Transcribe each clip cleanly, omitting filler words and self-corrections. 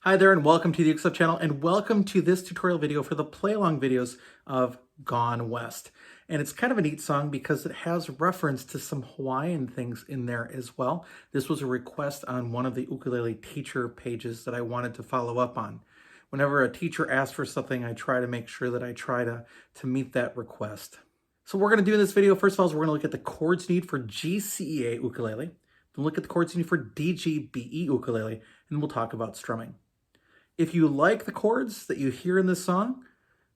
Hi there and welcome to the Uke Stuff channel and welcome to this tutorial video for the play along videos of Gone West. And it's kind of a neat song because it has reference to some Hawaiian things in there as well. This was a request on one of the ukulele teacher pages that I wanted to follow up on. Whenever a teacher asks for something, I try to make sure that I try to meet that request. So what we're going to do in this video, first of all, is we're going to look at the chords you need for GCEA ukulele. Then look at the chords you need for DGBE ukulele, and then we'll talk about strumming. If you like the chords that you hear in this song,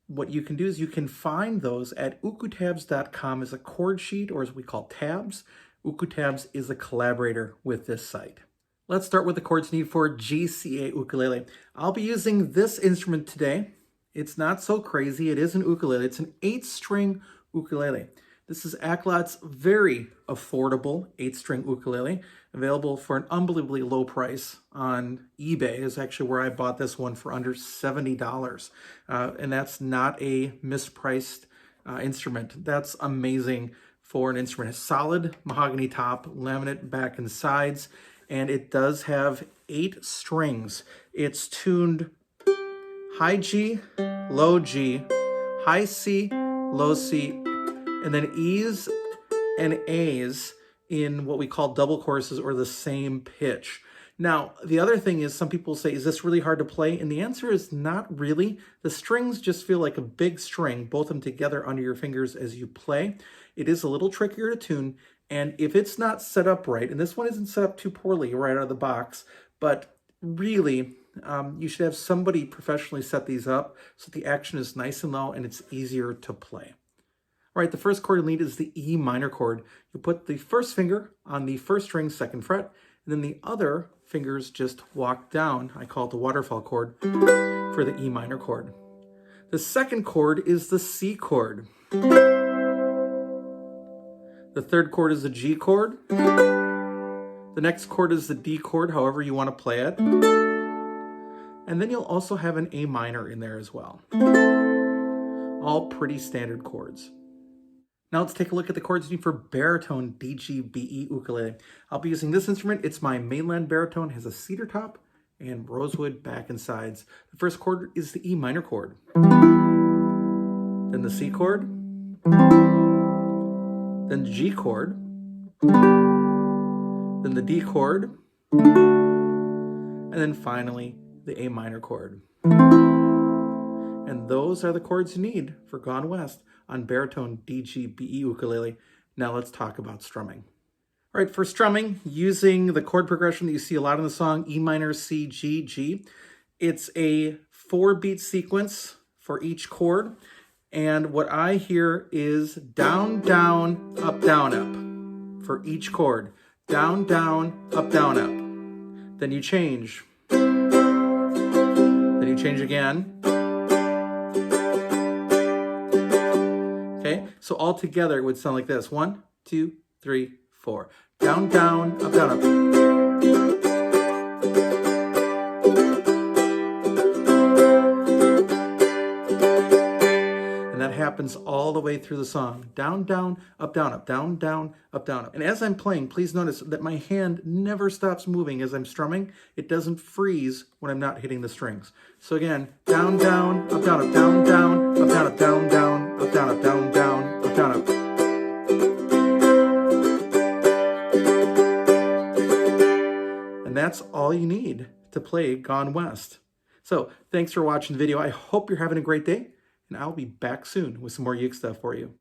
what you can do is you can find those at ukestuff.info as a chord sheet, or as we call tabs. Ukestuff is a collaborator with this site. Let's start with the chords needed for GCEA ukulele. I'll be using this instrument today. It's not so crazy. It is an ukulele. It's an 8-string ukulele. This is Aklot's very affordable 8-string ukulele, available for an unbelievably low price on eBay. Is actually where I bought this one for under $70. And that's not a mispriced instrument. That's amazing for an instrument. A solid mahogany top, laminate back and sides, and it does have 8 strings. It's tuned high G, low G, high C, low C, and then E's and A's in what we call double choruses or the same pitch. Now, the other thing is some people say, is this really hard to play? And the answer is not really. The strings just feel like a big string, both of them together under your fingers as you play. It is a little trickier to tune, and if it's not set up right, and this one isn't set up too poorly right out of the box, but really, you should have somebody professionally set these up so the action is nice and low and it's easier to play. All right, the first chord you'll need is the E minor chord. You put the first finger on the first string, 2nd fret, and then the other fingers just walk down. I call it the waterfall chord for the E minor chord. The second chord is the C chord. The third chord is the G chord. The next chord is the D chord, however you want to play it. And then you'll also have an A minor in there as well. All pretty standard chords. Now let's take a look at the chords you need for baritone DGBE ukulele. I'll be using this instrument. It's my mainland baritone, has a cedar top and rosewood back and sides. The first chord is the E minor chord. Then the C chord. Then the G chord. Then the D chord. And then finally the A minor chord. And those are the chords you need for Gone West on baritone DGBE ukulele. Now let's talk about strumming. All right, for strumming, using the chord progression that you see a lot in the song, E minor, C, G, G. It's a 4-beat sequence for each chord. And what I hear is down, down, up, up for each chord. Down, down, up, up. Then you change. Then you change again. Okay, so all together it would sound like this. 1, 2, 3, 4. Down, down, up, up. And that happens all the way through the song. Down, down, up, up, down, down, up, up. And as I'm playing, please notice that my hand never stops moving as I'm strumming. It doesn't freeze when I'm not hitting the strings. So again, down, down, up, down, down, down, up, down, down, up, down, up, down, down, up, down, up. And that's all you need to play Gone West. So thanks for watching the video. I hope you're having a great day, and I'll be back soon with some more Uke stuff for you.